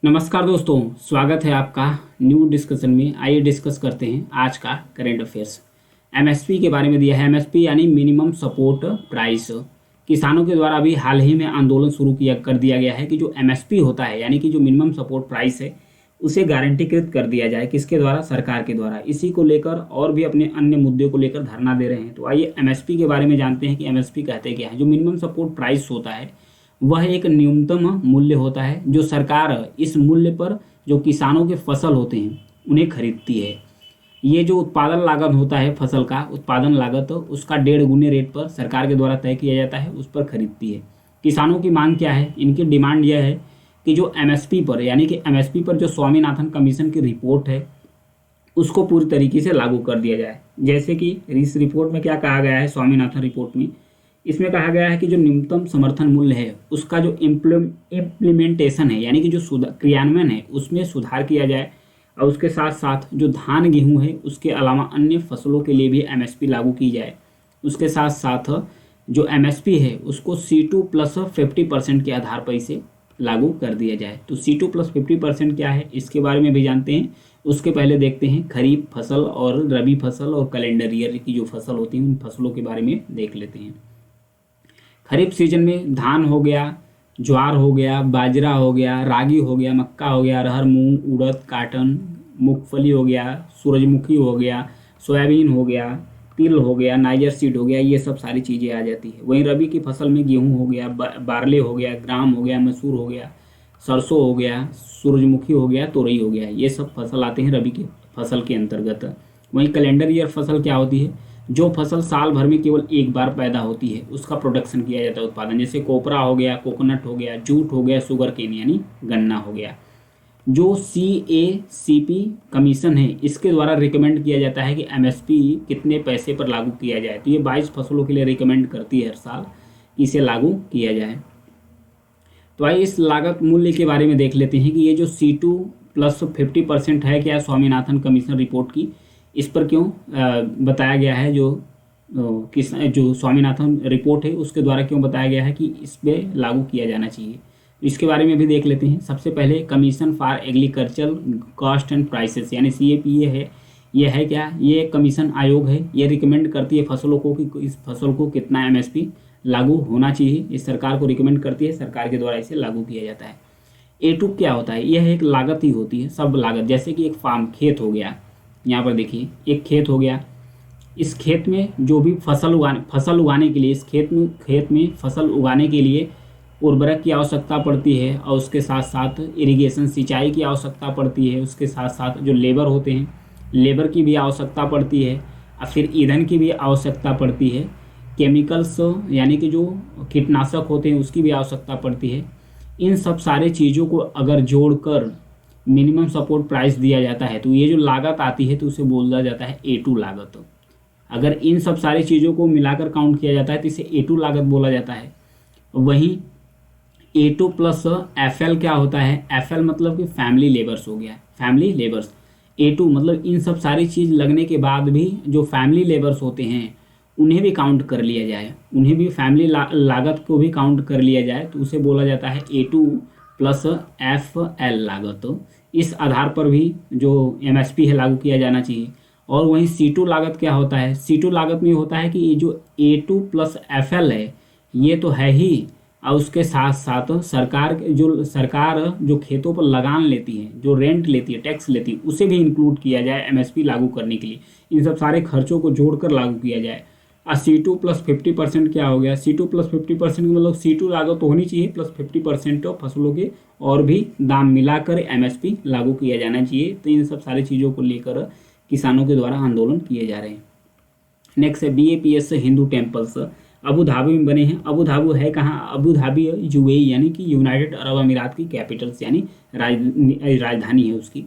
नमस्कार दोस्तों, स्वागत है आपका न्यू डिस्कशन में। आइए डिस्कस करते हैं आज का करेंट अफेयर्स। एमएसपी के बारे में दिया है। एमएसपी यानी मिनिमम सपोर्ट प्राइस। किसानों के द्वारा अभी हाल ही में आंदोलन शुरू किया कर दिया गया है कि जो एमएसपी होता है यानी कि जो मिनिमम सपोर्ट प्राइस है उसे गारंटीकृत कर दिया जाए। किसके द्वारा? सरकार के द्वारा। इसी को लेकर और भी अपने अन्य मुद्दों को लेकर धरना दे रहे हैं। तो आइए एमएसपी के बारे में जानते हैं कि एमएसपी कहते क्या है। जो मिनिमम सपोर्ट प्राइस होता है वह एक न्यूनतम मूल्य होता है जो सरकार इस मूल्य पर जो किसानों के फसल होते हैं उन्हें खरीदती है। ये जो उत्पादन लागत होता है फसल का, उत्पादन लागत उसका 1.5 गुने रेट पर सरकार के द्वारा तय किया जाता है, उस पर खरीदती है। किसानों की मांग क्या है? इनकी डिमांड यह है कि जो एमएसपी पर यानी कि एमएसपी पर जो स्वामीनाथन कमीशन की रिपोर्ट है उसको पूरी तरीके से लागू कर दिया जाए। जैसे कि इस रिपोर्ट में क्या कहा गया है, स्वामीनाथन रिपोर्ट में इसमें कहा गया है कि जो न्यूनतम समर्थन मूल्य है उसका जो इम्प्लीमेंटेशन है यानी कि जो क्रियान्वयन है उसमें सुधार किया जाए, और उसके साथ साथ जो धान गेहूं है उसके अलावा अन्य फसलों के लिए भी एमएसपी लागू की जाए। उसके साथ साथ जो एमएसपी है उसको C2 प्लस 50% के आधार पर इसे लागू कर दिया जाए। तो C2 प्लस 50% क्या है इसके बारे में भी जानते हैं। उसके पहले देखते हैं खरीफ फसल और रबी फसल और कैलेंडर ईयर की जो फसल होती हैं उन फसलों के बारे में देख लेते हैं। खरीफ सीजन में धान हो गया, ज्वार हो गया, बाजरा हो गया, रागी हो गया, मक्का हो गया, अरहर, मूंग, उड़द, काटन, मूंगफली हो गया, सूरजमुखी हो गया, सोयाबीन हो गया, तिल हो गया, नाइजर सीड हो गया, ये सब सारी चीज़ें आ जाती है। वहीं रबी की फसल में गेहूं हो गया, बारले हो गया, ग्राम हो गया, मसूर हो गया, सरसों हो गया, सूरजमुखी हो गया, तोरई हो गया, ये सब फसल आते हैं रबी की फसल के अंतर्गत। वहीं कैलेंडर ईयर फसल क्या होती है? जो फसल साल भर में केवल एक बार पैदा होती है उसका प्रोडक्शन किया जाता है, उत्पादन। जैसे कोपरा हो गया, कोकोनट हो गया, जूट हो गया, शुगर केन यानी गन्ना हो गया। जो CACP कमीशन है इसके द्वारा रिकमेंड किया जाता है कि एमएसपी कितने पैसे पर लागू किया जाए। तो ये 22 फसलों के लिए रिकमेंड करती है हर साल कि इसे लागू किया जाए। तो आइए इस लागत मूल्य के बारे में देख लेते हैं कि ये जो C2 प्लस 50% है क्या स्वामीनाथन कमीशन रिपोर्ट की, इस पर क्यों बताया गया है। जो स्वामीनाथन रिपोर्ट है उसके द्वारा क्यों बताया गया है कि इस पर लागू किया जाना चाहिए, इसके बारे में भी देख लेते हैं। सबसे पहले commission for agriculture cost and prices यानी CAPA है। यह है क्या? ये कमीशन आयोग है। ये रिकमेंड करती है फसलों को कि इस फसल को कितना एमएसपी लागू होना चाहिए। इस सरकार को रिकमेंड करती है, सरकार के द्वारा इसे लागू किया जाता है। A2 क्या होता है? यह एक लागत ही होती है, सब लागत। जैसे कि एक फार्म खेत हो गया, यहाँ पर देखिए एक खेत हो गया। इस खेत में जो भी फसल उगाने के लिए, इस खेत में फसल उगाने के लिए उर्वरक की आवश्यकता पड़ती है, और उसके साथ साथ इरिगेशन सिंचाई की आवश्यकता पड़ती है। उसके साथ साथ जो लेबर होते हैं, लेबर की भी आवश्यकता पड़ती है, और फिर ईंधन की भी आवश्यकता पड़ती है। केमिकल्स यानी कि जो कीटनाशक होते हैं उसकी भी आवश्यकता पड़ती है। इन सब सारे चीज़ों को अगर जोड़कर मिनिमम सपोर्ट प्राइस दिया जाता है तो ये जो लागत आती है तो उसे बोला जाता है A2 लागत। अगर इन सब सारी चीज़ों को मिलाकर काउंट किया जाता है तो इसे A2 लागत बोला जाता है। वहीं A2 प्लस FL क्या होता है? FL मतलब कि फैमिली लेबर्स हो गया, फैमिली लेबर्स। A2 मतलब इन सब सारी चीज़ लगने के बाद भी जो फैमिली लेबर्स होते हैं उन्हें भी काउंट कर लिया जाए, उन्हें भी फैमिली लागत को भी काउंट कर लिया जाए तो उसे बोला जाता है A2 प्लस FL लागत। इस आधार पर भी जो एमएसपी है लागू किया जाना चाहिए। और वहीं C2 लागत क्या होता है? C2 लागत में होता है कि ये जो A2 प्लस FL है ये तो है ही, और उसके साथ साथ सरकार जो खेतों पर लगान लेती है, जो रेंट लेती है, टैक्स लेती है, उसे भी इंक्लूड किया जाए एमएसपी लागू करने के लिए। इन सब सारे खर्चों को जोड़कर लागू किया जाए। और C2 प्लस 50% क्या हो गया? C2 प्लस 50% मतलब C2 लागत तो होनी चाहिए प्लस 50% फसलों के और भी दाम मिलाकर एमएसपी लागू किया जाना चाहिए। तो इन सब सारी चीज़ों को लेकर किसानों के द्वारा आंदोलन किए जा रहे हैं। नेक्स्ट है BAPS Hindu temples. Abu Dhabi में बने हैं। अबू धाबी है कहाँ? अबू धाबी UAE यानी कि यूनाइटेड अरब अमीरात की कैपिटल्स यानी राजधानी है उसकी।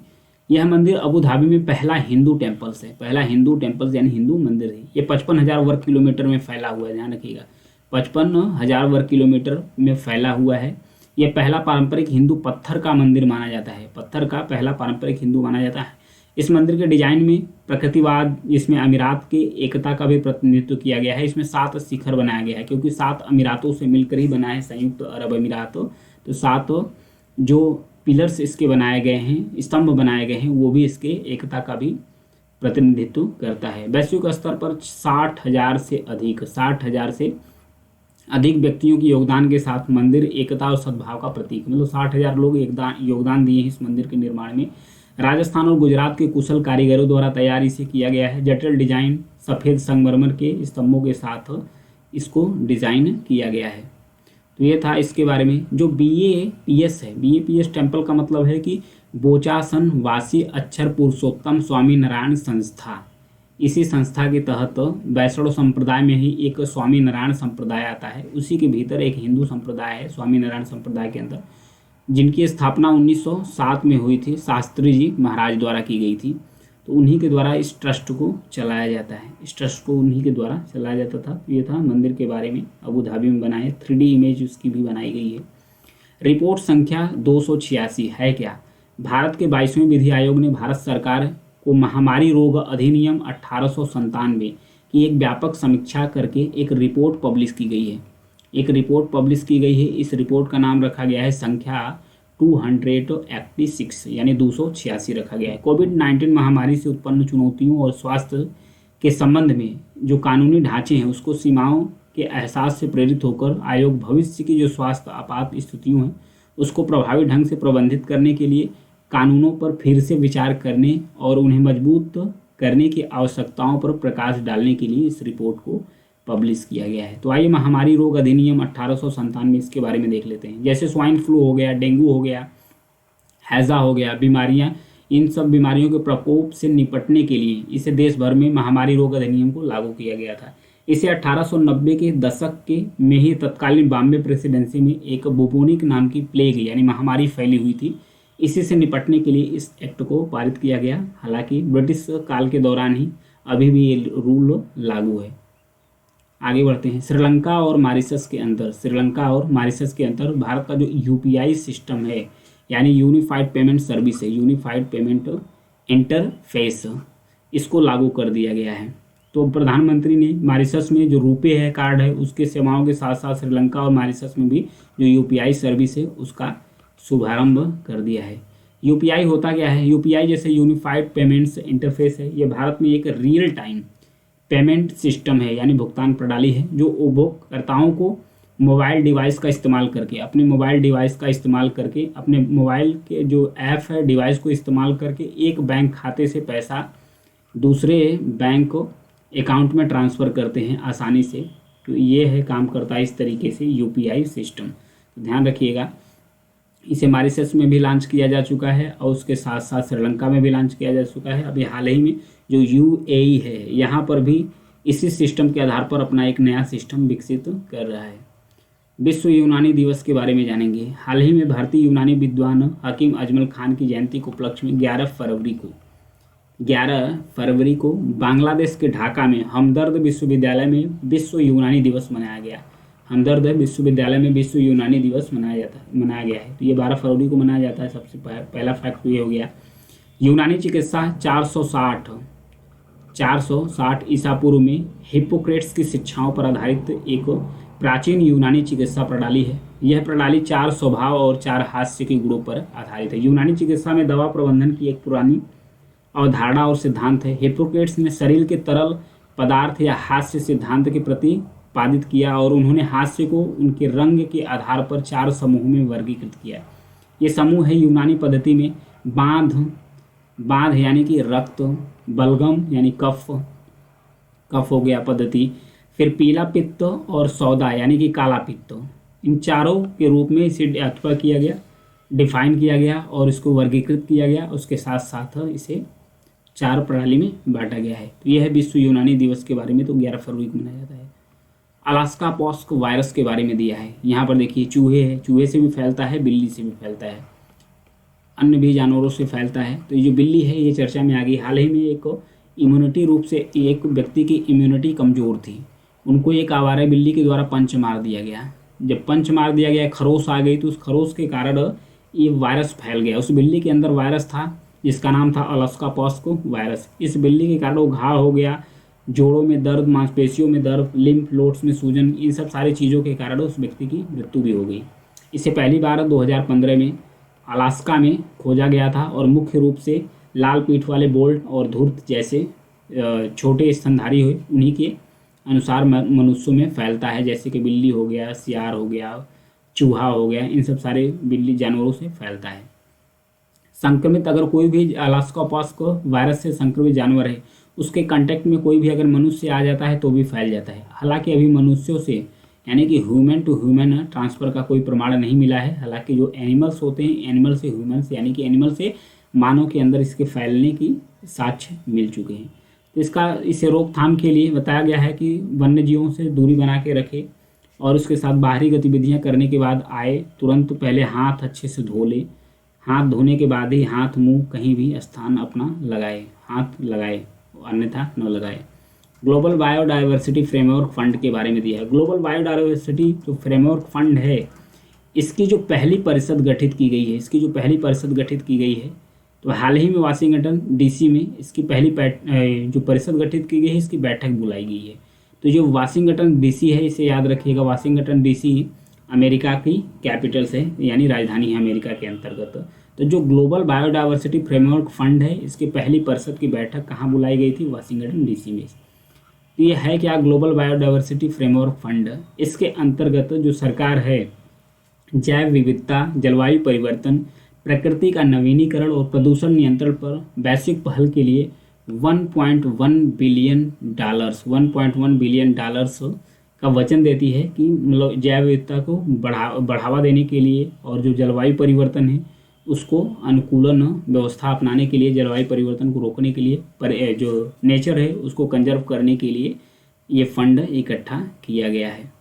यह मंदिर अबू धाबी में पहला हिंदू टेम्पल्स है, पहला हिंदू टेम्पल्स यानी हिंदू मंदिर है। ये 55,000 वर्ग किलोमीटर में फैला हुआ है, ध्यान रखिएगा 55,000 वर्ग किलोमीटर में फैला हुआ है। यह पहला पारंपरिक हिंदू पत्थर का मंदिर माना जाता है, पत्थर का पहला पारंपरिक हिंदू माना जाता है। इस मंदिर के डिजाइन में प्रकृतिवाद, इसमें अमीरात की एकता का भी प्रतिनिधित्व किया गया है। इसमें 7 शिखर बनाया गया है क्योंकि 7 अमीरातों से मिलकर ही बना है संयुक्त अरब अमीरात। तो 7 जो पिलर्स इसके बनाए गए हैं, स्तंभ बनाए गए हैं, वो भी इसके एकता का भी प्रतिनिधित्व करता है। वैश्विक स्तर पर 60,000 से अधिक व्यक्तियों के योगदान के साथ मंदिर एकता और सद्भाव का प्रतीक, मतलब 60,000 लोग योगदान दिए हैं इस मंदिर के निर्माण में। राजस्थान और गुजरात के कुशल कारीगरों द्वारा तैयार इसे किया गया है। जटिल डिजाइन सफ़ेद संगमरमर के स्तंभों के साथ इसको डिजाइन किया गया है। तो ये था इसके बारे में। जो BAPS है, BAPS टेम्पल का मतलब है कि बोचासन वासी अक्षर पुरुषोत्तम स्वामी नारायण संस्था। इसी संस्था के तहत वैष्णव संप्रदाय में ही एक स्वामी नारायण संप्रदाय आता है, उसी के भीतर एक हिंदू संप्रदाय है स्वामी नारायण संप्रदाय के अंदर, जिनकी स्थापना 1907 में हुई थी, शास्त्री जी महाराज द्वारा की गई थी। तो उन्हीं के द्वारा इस ट्रस्ट को चलाया जाता है, इस ट्रस्ट को उन्हीं के द्वारा चलाया जाता था। ये था मंदिर के बारे में, अबू धाबी में बना है, 3D इमेज उसकी भी बनाई गई है। रिपोर्ट संख्या 286 है क्या? भारत के 22वें विधि आयोग ने भारत सरकार को महामारी रोग अधिनियम 1897 की एक व्यापक समीक्षा करके एक रिपोर्ट पब्लिश की गई है। इस रिपोर्ट का नाम रखा गया है संख्या 286 यानी 286 रखा गया है। कोविड-19 महामारी से उत्पन्न चुनौतियों और स्वास्थ्य के संबंध में जो कानूनी ढांचे हैं उसको सीमाओं के एहसास से प्रेरित होकर आयोग भविष्य की जो स्वास्थ्य आपात स्थितियों हैं उसको प्रभावी ढंग से प्रबंधित करने के लिए कानूनों पर फिर से विचार करने और उन्हें मजबूत करने की आवश्यकताओं पर प्रकाश डालने के लिए इस रिपोर्ट को पब्लिश किया गया है। तो आइए महामारी रोग अधिनियम 1897 इसके बारे में देख लेते हैं। जैसे स्वाइन फ्लू हो गया, डेंगू हो गया, हैजा हो गया, बीमारियां, इन सब बीमारियों के प्रकोप से निपटने के लिए इसे देश भर में महामारी रोग अधिनियम को लागू किया गया था। इसे 1890 के दशक के में ही तत्कालीन बॉम्बे प्रेसिडेंसी में एक बुबोनिक नाम की प्लेग यानी महामारी फैली हुई थी, इसी से निपटने के लिए इस एक्ट को पारित किया गया। हालांकि ब्रिटिश काल के दौरान ही अभी भी ये रूल लागू है। आगे बढ़ते हैं। श्रीलंका और मॉरिशस के अंदर भारत का जो UPI सिस्टम है यानी यूनिफाइड पेमेंट सर्विस है, यूनिफाइड पेमेंट इंटरफेस, इसको लागू कर दिया गया है। तो प्रधानमंत्री ने मॉरिशस में जो रुपे है कार्ड है उसके सेवाओं के साथ साथ श्रीलंका और मॉरिशस में भी जो UPI सर्विस है उसका शुभारंभ कर दिया है। UPI होता क्या है? UPI जैसे यूनिफाइड पेमेंट्स इंटरफेस है, ये भारत में एक रियल टाइम पेमेंट सिस्टम है यानी भुगतान प्रणाली है जो उपभोक्ताओं को मोबाइल डिवाइस का इस्तेमाल करके अपने मोबाइल के जो ऐप है डिवाइस को इस्तेमाल करके एक बैंक खाते से पैसा दूसरे बैंक अकाउंट में ट्रांसफ़र करते हैं आसानी से। तो ये है, काम करता है इस तरीके से UPI सिस्टम। तो ध्यान रखिएगा, इसे मॉरिशस में भी लॉन्च किया जा चुका है और उसके साथ साथ श्रीलंका में भी लॉन्च किया जा चुका है। अभी हाल ही में जो UAE है यहाँ पर भी इसी सिस्टम के आधार पर अपना एक नया सिस्टम विकसित कर रहा है। विश्व यूनानी दिवस के बारे में जानेंगे। हाल ही में भारतीय यूनानी विद्वान हकीम अजमल खान की जयंती के उपलक्ष्य में 11 फरवरी को बांग्लादेश के ढाका में हमदर्द विश्वविद्यालय में विश्व यूनानी दिवस मनाया गया। हमदर्द विश्वविद्यालय में विश्व यूनानी दिवस मनाया गया है। तो ये 12 फरवरी को मनाया जाता है। सबसे पहला फैक्ट ये हो गया। यूनानी चिकित्सा 460 ईसा पूर्व में हिप्पोक्रेट्स की शिक्षाओं पर आधारित एक प्राचीन यूनानी चिकित्सा प्रणाली है। यह प्रणाली 4 स्वभाव और 4 हास्य के गुणों पर आधारित है। यूनानी चिकित्सा में दवा प्रबंधन की एक पुरानी अवधारणा और सिद्धांत है। हिप्पोक्रेट्स ने शरीर के तरल पदार्थ या हास्य सिद्धांत के प्रतिपादित किया और उन्होंने हास्य को उनके रंग के आधार पर 4 समूहों में वर्गीकृत किया। ये समूह है यूनानी पद्धति में बांध यानी कि रक्त, बलगम यानी कफ हो गया पद्धति, फिर पीला पित्त और सौदा यानी कि काला पित्त। इन चारों के रूप में इसे किया गया, डिफाइन किया गया और इसको वर्गीकृत किया गया। उसके साथ साथ इसे 4 प्रणाली में बांटा गया है। तो यह है विश्व यूनानी दिवस के बारे में। तो 11 फरवरी को मनाया जाता है। अलास्का पॉक्स वायरस के बारे में दिया है। यहाँ पर देखिए चूहे है, चूहे से भी फैलता है, बिल्ली से भी फैलता है, अन्य भी जानवरों से फैलता है। तो ये जो बिल्ली है ये चर्चा में आ गई। हाल ही में एक इम्यूनिटी रूप से एक व्यक्ति की इम्यूनिटी कमज़ोर थी, उनको एक आवारा बिल्ली के द्वारा पंच मार दिया गया। जब पंच मार दिया गया, खरोश आ गई, तो उस खरोश के कारण ये वायरस फैल गया। उस बिल्ली के अंदर वायरस था जिसका नाम था अलास्का पॉक्स वायरस। इस बिल्ली के कारण वो घाव हो गया, जोड़ों में दर्द, मांसपेशियों में दर्द, लिम्फ नोड्स में सूजन, इन सब सारी चीज़ों के कारण उस व्यक्ति की मृत्यु भी हो गई। इससे पहली बार 2015 में अलास्का में खोजा गया था और मुख्य रूप से लाल पीठ वाले बोल्ट और धूर्त जैसे छोटे स्तनधारी हुए उन्हीं के अनुसार मनुष्यों में फैलता है, जैसे कि बिल्ली हो गया, सियार हो गया, चूहा हो गया, इन सब सारे बिल्ली जानवरों से फैलता है। संक्रमित अगर कोई भी अलास्कापॉक्स वायरस से संक्रमित जानवर है, उसके कांटेक्ट में कोई भी अगर मनुष्य आ जाता है तो भी फैल जाता है। हालांकि अभी मनुष्यों से यानी कि ह्यूमन टू ह्यूमन ट्रांसफ़र का कोई प्रमाण नहीं मिला है। हालांकि जो एनिमल्स होते हैं, एनिमल से ह्यूमन्स यानी कि एनिमल से मानव के अंदर इसके फैलने की साक्ष्य मिल चुके हैं। तो इसे रोकथाम के लिए बताया गया है कि वन्य जीवों से दूरी बना के रखे और उसके साथ बाहरी गतिविधियां करने के बाद आए तुरंत पहले हाथ अच्छे से धो ले। हाथ धोने के बाद ही हाथ मुंह कहीं भी स्थान अपना लगाए, हाथ लगाए, अन्यथा न लगाए। ग्लोबल बायोडाइवर्सिटी फ्रेमवर्क फंड के बारे में दिया है। ग्लोबल बायोडाइवर्सिटी जो फ्रेमवर्क फंड है, इसकी जो पहली परिषद गठित की गई है, तो हाल ही में वाशिंगटन डीसी में इसकी पहली जो परिषद गठित की गई है, इसकी बैठक बुलाई गई है। तो जो वाशिंगटन डीसी है, इसे याद रखिएगा, वाशिंगटन डीसी अमेरिका की कैपिटल है, यानी राजधानी है अमेरिका के अंतर्गत। तो जो ग्लोबल बायोडाइवर्सिटी फ्रेमवर्क फंड है, इसकी पहली परिषद की बैठक कहाँ बुलाई गई थी? वाशिंगटन डीसी में। तो ये है क्या? Global biodiversity framework fund. इसके अंतर्गत जो सरकार है जैव विविधता, जलवायु परिवर्तन, प्रकृति का नवीनीकरण और प्रदूषण नियंत्रण पर वैश्विक पहल के लिए 1.1 बिलियन डॉलर्स का वचन देती है कि मतलब जैव विविधता को बढ़ावा देने के लिए और जो जलवायु परिवर्तन है उसको अनुकूलन व्यवस्था अपनाने के लिए, जलवायु परिवर्तन को रोकने के लिए, पर जो नेचर है उसको कंजर्व करने के लिए ये फंड इकट्ठा किया गया है।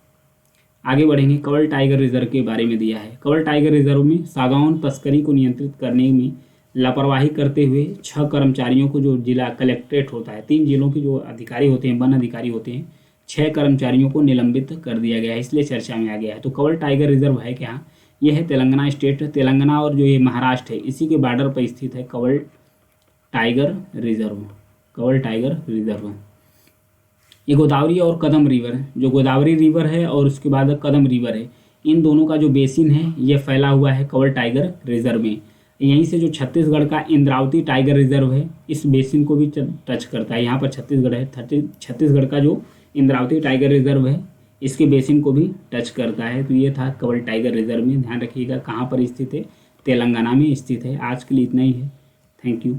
आगे बढ़ेंगे, कवल टाइगर रिजर्व के बारे में दिया है। कवल टाइगर रिजर्व में सागौन तस्करी को नियंत्रित करने में लापरवाही करते हुए 6 कर्मचारियों को, जो जिला कलेक्ट्रेट होता है, 3 जिलों के जो अधिकारी होते हैं, वन अधिकारी होते हैं, 6 कर्मचारियों को निलंबित कर दिया गया है, इसलिए चर्चा में आ गया है। तो कवल टाइगर रिजर्व है क्या? ये है तेलंगाना स्टेट, तेलंगाना और जो ये महाराष्ट्र है इसी के बॉर्डर पर स्थित है कवल टाइगर रिजर्व। कवल टाइगर रिजर्व ये गोदावरी और कदम रिवर, जो गोदावरी रिवर है और उसके बाद कदम रिवर है, इन दोनों का जो बेसिन है ये फैला हुआ है कवल टाइगर रिजर्व में। यहीं से जो छत्तीसगढ़ का इंद्रावती टाइगर रिजर्व है, इस बेसिन को भी टच करता है। यहाँ पर छत्तीसगढ़ है, छत्तीसगढ़ का जो इंद्रावती टाइगर रिजर्व है इसके बेसिन को भी टच करता है। तो ये था कवल टाइगर रिजर्व में। ध्यान रखिएगा कहाँ पर स्थित है? तेलंगाना में स्थित है। आज के लिए इतना ही है। Thank you.